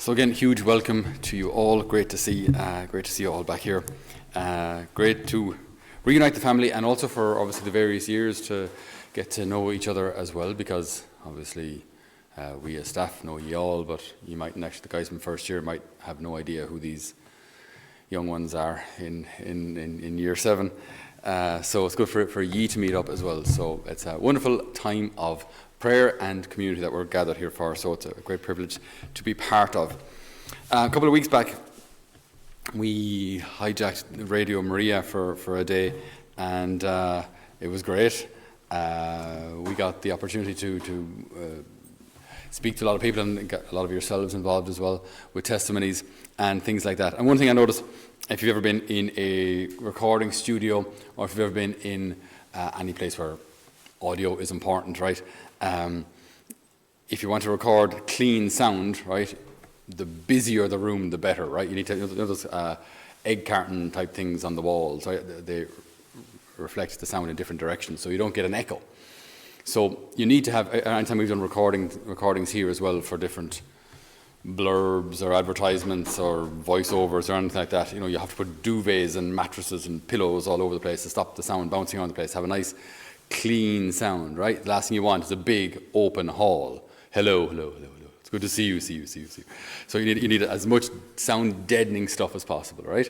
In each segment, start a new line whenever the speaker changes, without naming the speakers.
So again, huge welcome to you all. Great to see you all back here. Great to reunite the family, and also for obviously the various years to get to know each other as well, because obviously we as staff know you all, but you mightn't actually, the guys from first year might have no idea who these young ones are in year 7. So it's good for ye to meet up as well. So it's a wonderful time of prayer and community that we're gathered here for, so it's a great privilege to be part of. A couple of weeks back, we hijacked Radio Maria for a day, and it was great. We got the opportunity to speak to a lot of people, and got a lot of yourselves involved as well with testimonies and things like that. And one thing I noticed, if you've ever been in a recording studio, or if you've ever been in any place where audio is important, right? If you want to record clean sound, right, the busier the room, the better, right? You need to, those egg carton type things on the walls, right? They reflect the sound in different directions, so you don't get an echo. So you need to have, anytime we've done recordings here as well for different blurbs or advertisements or voiceovers or anything like that, you have to put duvets and mattresses and pillows all over the place to stop the sound bouncing around the place, have a nice clean sound, right? The last thing you want is a big open hall. Hello. It's good to see you. So you need as much sound deadening stuff as possible, right?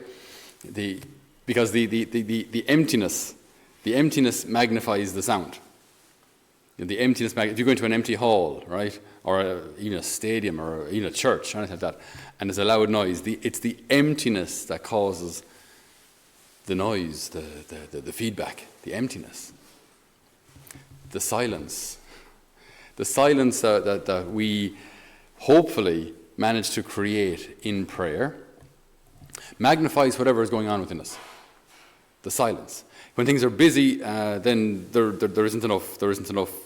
Because the emptiness magnifies the sound. The emptiness, if you go into an empty hall, right, or even a stadium or even a church or anything like that, and there's a loud noise, it's the emptiness that causes the noise, the feedback, the emptiness. The silence that we hopefully manage to create in prayer magnifies whatever is going on within us. The silence. When things are busy, then there isn't enough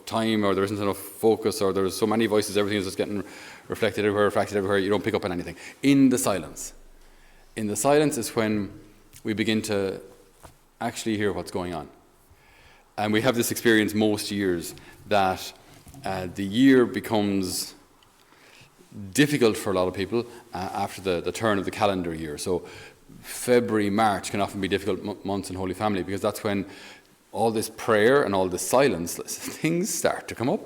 time, or there isn't enough focus, or there's so many voices, everything is just getting refracted everywhere, you don't pick up on anything. In the silence is when we begin to actually hear what's going on. And we have this experience most years that the year becomes difficult for a lot of people after the turn of the calendar year. So February, March can often be difficult months in Holy Family, because that's when all this prayer and all this silence, things start to come up.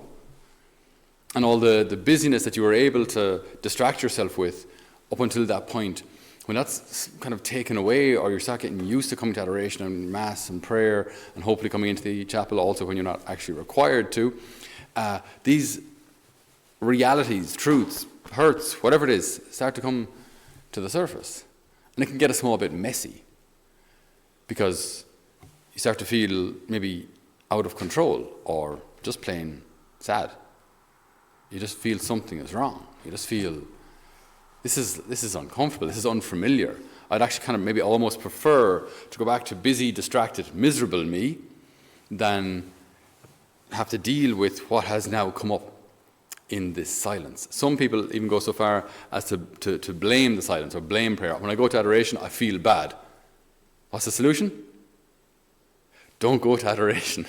And all the busyness that you were able to distract yourself with up until that point, when that's kind of taken away, or you start getting used to coming to adoration and mass and prayer, and hopefully coming into the chapel also when you're not actually required to, these realities, truths, hurts, whatever it is, start to come to the surface. And it can get a small bit messy, because you start to feel maybe out of control, or just plain sad. You just feel something is wrong. You just feel this is uncomfortable, this is unfamiliar. I'd actually kind of maybe almost prefer to go back to busy, distracted, miserable me than have to deal with what has now come up in this silence. Some people even go so far as to blame the silence or blame prayer. When I go to adoration, I feel bad. What's the solution? Don't go to adoration.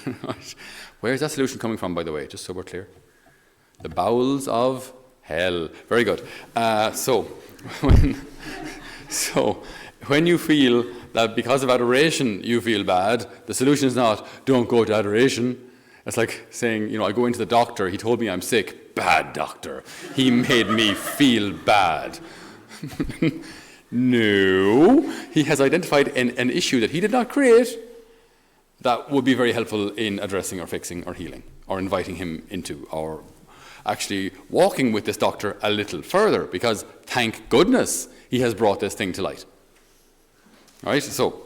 Where's that solution coming from, by the way, just so we're clear? The bowels of hell. Very good. So when you feel that because of adoration you feel bad, the solution is not don't go to adoration. It's like saying, I go into the doctor, he told me I'm sick. Bad doctor. He made me feel bad. No, he has identified an issue that he did not create that would be very helpful in addressing or fixing or healing, or inviting him into, or actually walking with this doctor a little further, because thank goodness he has brought this thing to light. All right, so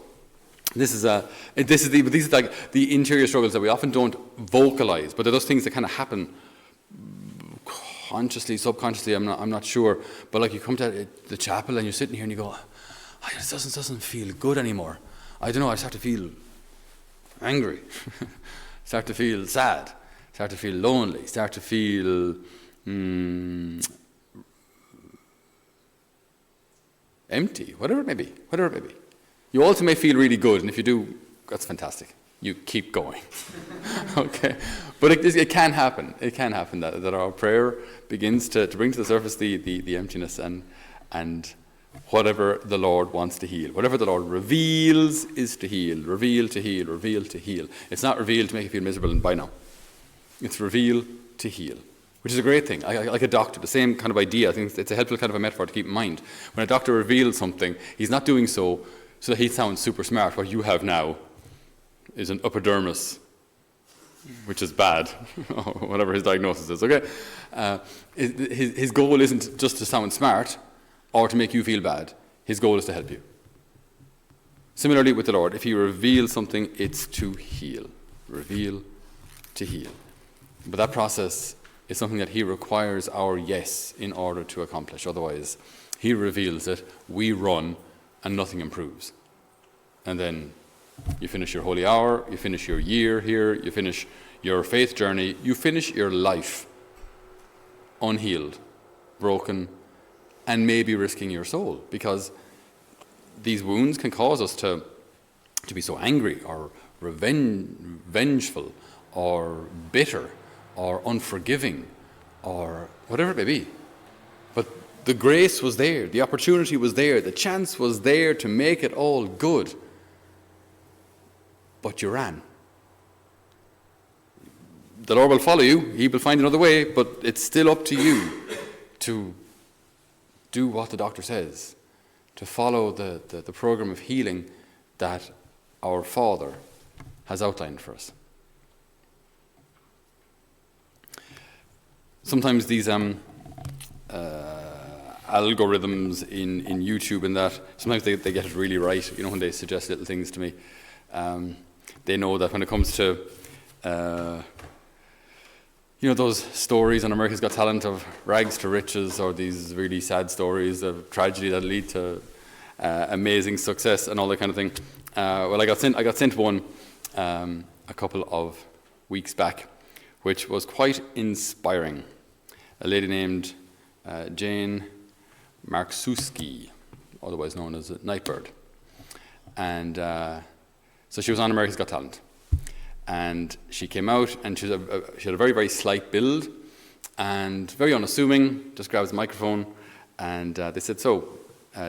these are like the interior struggles that we often don't vocalize, but they're those things that kind of happen consciously, subconsciously. I'm not sure, but like you come to the chapel and you're sitting here and you go, it doesn't feel good anymore. I don't know. I start to feel angry, start to feel sad. Start to feel lonely, start to feel empty, whatever it may be. You also may feel really good, and if you do, that's fantastic. you keep going. Okay? But it can happen. It can happen that our prayer begins to bring to the surface the emptiness and whatever the Lord wants to heal. Whatever the Lord reveals is to heal. Reveal to heal. Reveal to heal. It's not revealed to make you feel miserable and bye now. It's reveal to heal, which is a great thing. Like a doctor, the same kind of idea. I think it's a helpful kind of a metaphor to keep in mind. When a doctor reveals something, he's not doing so that he sounds super smart. What you have now is an epidermis, which is bad, or whatever his diagnosis is, okay? His goal isn't just to sound smart or to make you feel bad. His goal is to help you. Similarly with the Lord, if he reveals something, it's to heal. Reveal to heal. But that process is something that he requires our yes in order to accomplish. Otherwise, he reveals it, we run, and nothing improves. And then you finish your holy hour, you finish your year here, you finish your faith journey, you finish your life unhealed, broken, and maybe risking your soul, because these wounds can cause us to be so angry or vengeful or bitter or unforgiving or whatever it may be. But the grace was there, the opportunity was there, the chance was there to make it all good. But you ran. The Lord will follow you, he will find another way, but it's still up to you to do what the doctor says, to follow the program of healing that our Father has outlined for us. Sometimes these algorithms in YouTube and that, sometimes they get it really right. You know, when they suggest little things to me, they know that when it comes to those stories on America's Got Talent of rags to riches, or these really sad stories of tragedy that lead to amazing success and all that kind of thing. Well, I got sent one a couple of weeks back, which was quite inspiring. A lady named Jane Marksuski, otherwise known as Nightbird. And so she was on America's Got Talent. And she came out, and she had a very, very slight build and very unassuming, just grabs the microphone. And they said, so,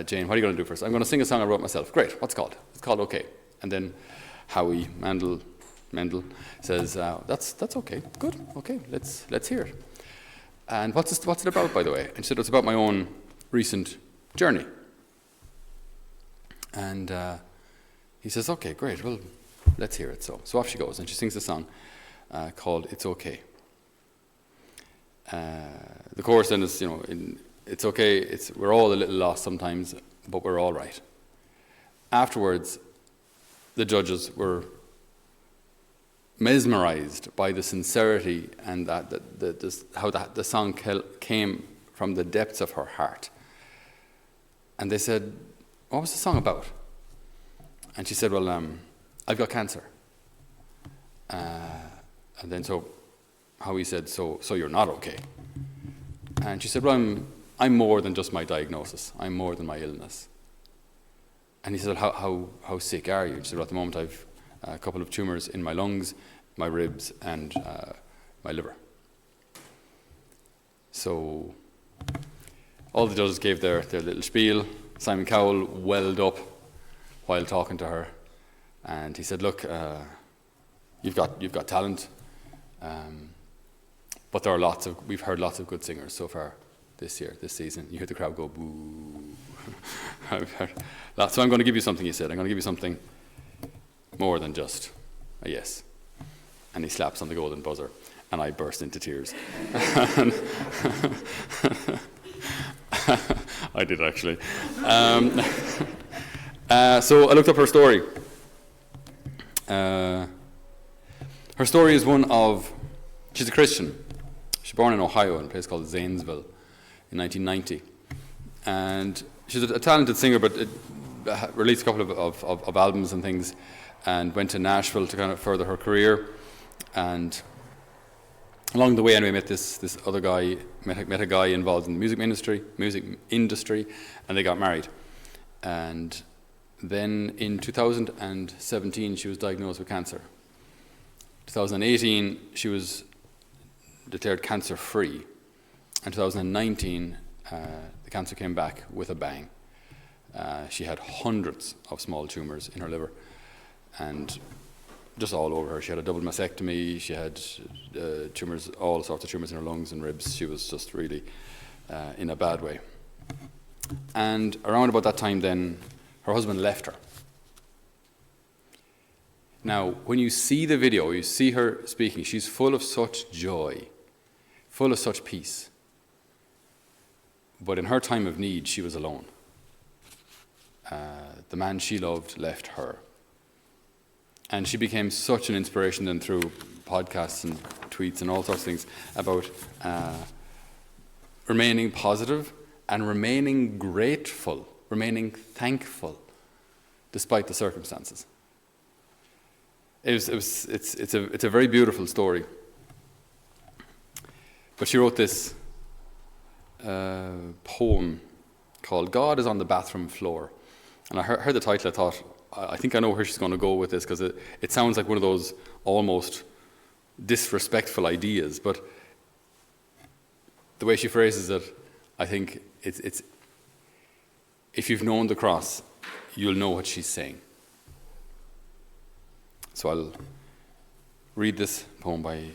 Jane, what are you going to do first? I'm going to sing a song I wrote myself. Great, what's it called? It's called Okay. And then Howie Mendel says, that's okay, good, okay, let's hear it. And what's it about, by the way? And she said, it's about my own recent journey. And he says, okay, great, well, let's hear it. So off she goes, and she sings a song called It's Okay. The chorus then is, it's okay, we're all a little lost sometimes, but we're all right. Afterwards, the judges were mesmerized by the sincerity and how the song came from the depths of her heart. And they said, what was the song about? And she said, well, I've got cancer. And then Howie said, so you're not okay? And she said, well, I'm more than just my diagnosis. I'm more than my illness. And he said, how sick are you? And she said, well, at the moment I've a couple of tumors in my lungs, my ribs, and my liver. So all the judges gave their little spiel. Simon Cowell welled up while talking to her, and he said, look, you've got talent, but we've heard lots of good singers so far this season. You hear the crowd go boo. I've heard lots. So I'm going to give you something, he said. I'm going to give you something more than just a yes. And he slaps on the golden buzzer, and I burst into tears. I did, actually. So I looked up her story. Her story is one of, she's a Christian. She was born in Ohio in a place called Zanesville in 1990. And she's a talented singer, but released a couple of albums and things, and went to Nashville to kind of further her career. And along the way, anyway, met this other guy, met a guy involved in the music industry, and they got married. And then in 2017, she was diagnosed with cancer 2018, she was declared cancer-free. In 2019, the cancer came back with a bang. She had hundreds of small tumours in her liver, and just all over her. She had a double mastectomy, she had tumours, all sorts of tumours in her lungs and ribs. She was just really in a bad way. And around about that time then, her husband left her. Now, when you see the video, you see her speaking, she's full of such joy, full of such peace. But in her time of need, she was alone. The man she loved left her. And she became such an inspiration then through podcasts and tweets and all sorts of things about remaining positive and remaining grateful, remaining thankful, despite the circumstances. It's a very beautiful story. But she wrote this poem called "God is on the Bathroom Floor." And I heard the title, I thought, I think I know where she's going to go with this, because it sounds like one of those almost disrespectful ideas. But the way she phrases it, I think it's if you've known the cross, you'll know what she's saying. So I'll read this poem by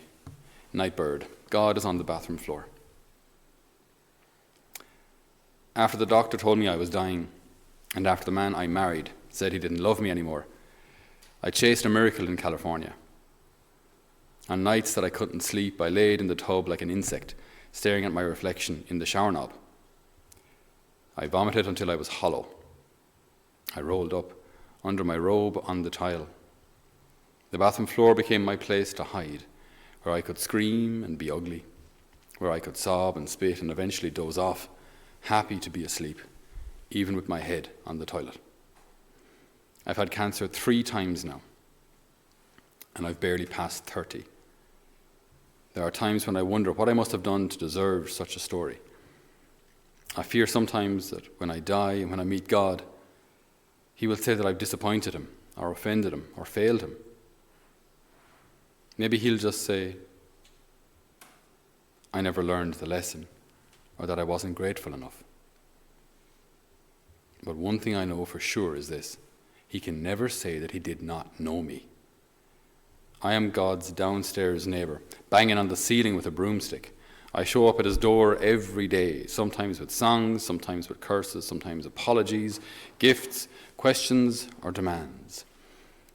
Nightbird. God is on the bathroom floor. After the doctor told me I was dying, and after the man I married said he didn't love me anymore, I chased a miracle in California. On nights that I couldn't sleep, I laid in the tub like an insect, staring at my reflection in the shower knob. I vomited until I was hollow. I rolled up under my robe on the tile. The bathroom floor became my place to hide, where I could scream and be ugly, where I could sob and spit and eventually doze off, happy to be asleep, even with my head on the toilet. I've had cancer 3 times now, and I've barely passed 30. There are times when I wonder what I must have done to deserve such a story. I fear sometimes that when I die and when I meet God, He will say that I've disappointed Him, or offended Him, or failed Him. Maybe He'll just say, I never learned the lesson, or that I wasn't grateful enough. But one thing I know for sure is this: He can never say that He did not know me. I am God's downstairs neighbour, banging on the ceiling with a broomstick. I show up at His door every day, sometimes with songs, sometimes with curses, sometimes apologies, gifts, questions, or demands.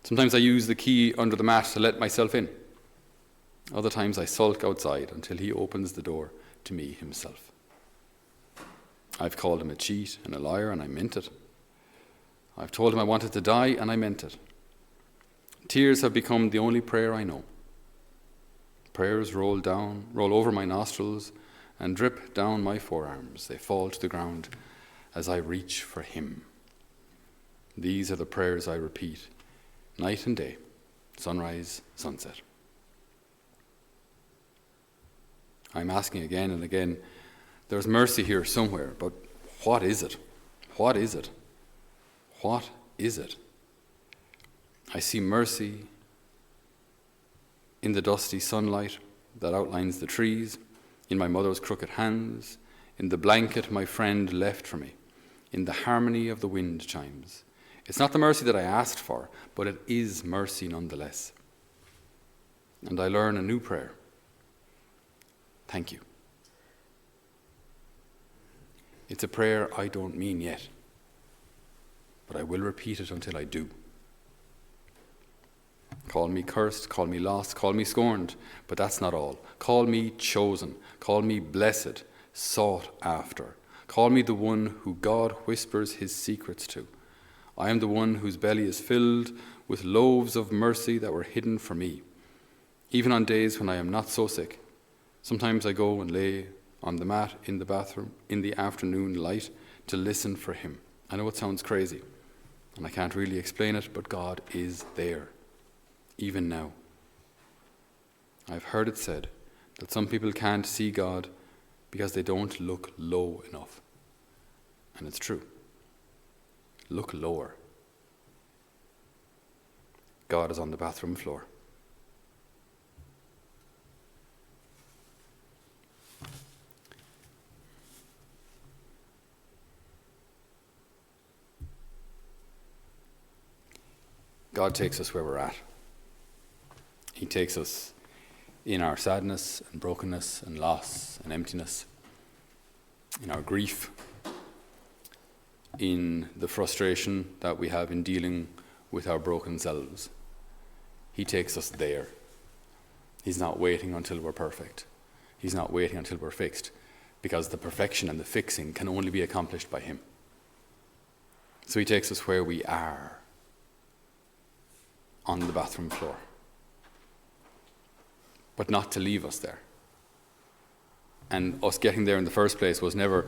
Sometimes I use the key under the mat to let myself in. Other times I sulk outside until He opens the door to me Himself. I've called Him a cheat and a liar, and I meant it. I've told Him I wanted to die, and I meant it. Tears have become the only prayer I know. Prayers roll over my nostrils and drip down my forearms. They fall to the ground as I reach for Him. These are the prayers I repeat, night and day, sunrise, sunset. I'm asking again and again, there's mercy here somewhere, but what is it? What is it? What is it? I see mercy in the dusty sunlight that outlines the trees, in my mother's crooked hands, in the blanket my friend left for me, in the harmony of the wind chimes. It's not the mercy that I asked for, but it is mercy nonetheless. And I learn a new prayer. Thank you. It's a prayer I don't mean yet, but I will repeat it until I do. Call me cursed, call me lost, call me scorned, but that's not all. Call me chosen, call me blessed, sought after. Call me the one who God whispers His secrets to. I am the one whose belly is filled with loaves of mercy that were hidden for me. Even on days when I am not so sick, sometimes I go and lay on the mat in the bathroom in the afternoon light to listen for Him. I know it sounds crazy, and I can't really explain it, but God is there, even now. I've heard it said that some people can't see God because they don't look low enough. And it's true. Look lower. God is on the bathroom floor. God takes us where we're at. He takes us in our sadness and brokenness and loss and emptiness, in our grief, in the frustration that we have in dealing with our broken selves. He takes us there. He's not waiting until we're perfect. He's not waiting until we're fixed, because the perfection and the fixing can only be accomplished by him. So he takes us where we are, on the bathroom floor, but not to leave us there. And us getting there in the first place was never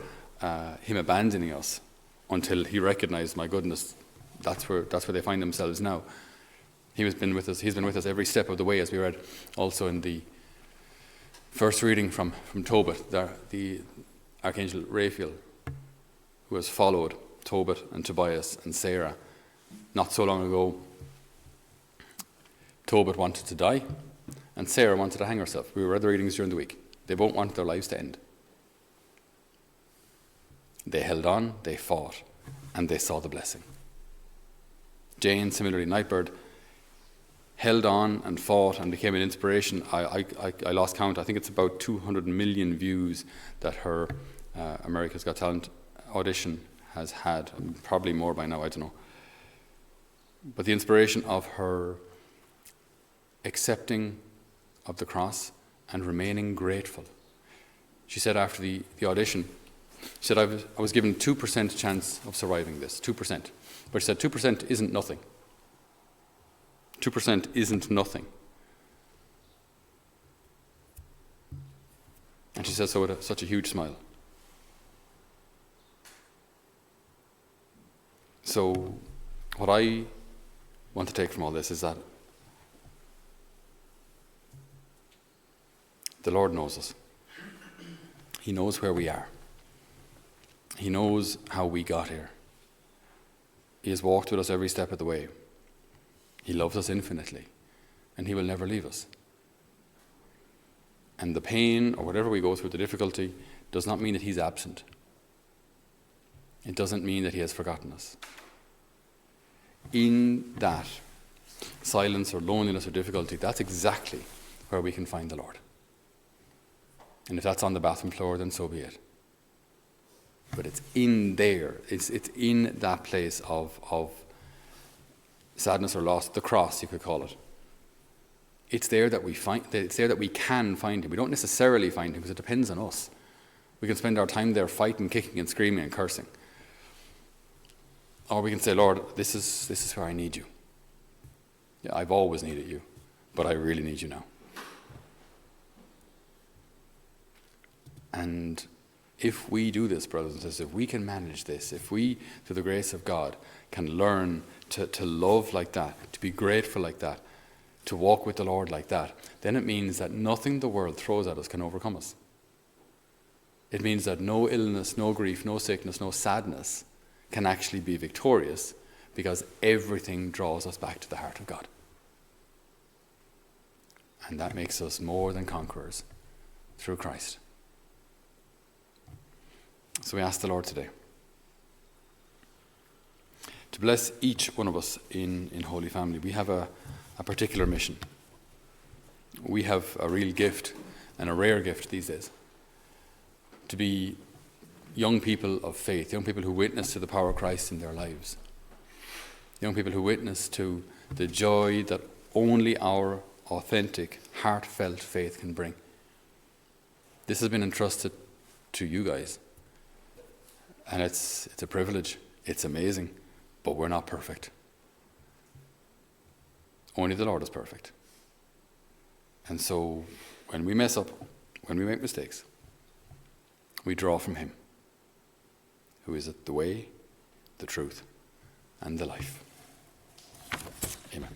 him abandoning us until he recognized, my goodness, that's where they find themselves now. He's been with us every step of the way, as we read also in the first reading from Tobit, the Archangel Raphael, who has followed Tobit and Tobias and Sarah. Not so long ago, Tobit wanted to die, and Sarah wanted to hang herself. We read the readings during the week. They both wanted their lives to end. They held on, they fought, and they saw the blessing. Jane, similarly, Nightbird, held on and fought and became an inspiration. I lost count. I think it's about 200 million views that her America's Got Talent audition has had. Probably more by now, I don't know. But the inspiration of her accepting of the cross and remaining grateful. She said after the audition, she said, I was given 2% chance of surviving this, 2%. But she said 2% isn't nothing. 2% isn't nothing. And she says so with such a huge smile. So what I want to take from all this is that the Lord knows us. He knows where we are. He knows how we got here. He has walked with us every step of the way. He loves us infinitely, and he will never leave us. And the pain, or whatever we go through, the difficulty, does not mean that he's absent. It doesn't mean that he has forgotten us. In that silence or loneliness or difficulty, that's exactly where we can find the Lord. And if that's on the bathroom floor, then so be it. But it's in there, it's in that place of sadness or loss, the cross, you could call it. It's there that we can find him. We don't necessarily find him because it depends on us. We can spend our time there fighting, kicking and screaming and cursing. Or we can say, Lord, this is where I need you. Yeah, I've always needed you, but I really need you now. And if we do this, brothers and sisters, if we can manage this, if we, through the grace of God, can learn to love like that, to be grateful like that, to walk with the Lord like that, then it means that nothing the world throws at us can overcome us. It means that no illness, no grief, no sickness, no sadness can actually be victorious, because everything draws us back to the heart of God. And that makes us more than conquerors through Christ. So we ask the Lord today to bless each one of us in Holy Family. We have a particular mission. We have a real gift, and a rare gift these days, to be young people of faith, young people who witness to the power of Christ in their lives, young people who witness to the joy that only our authentic, heartfelt faith can bring. This has been entrusted to you guys. And it's a privilege. It's amazing. But we're not perfect. Only the Lord is perfect. And so when we mess up, when we make mistakes, we draw from him, who is the way, the truth, and the life. Amen.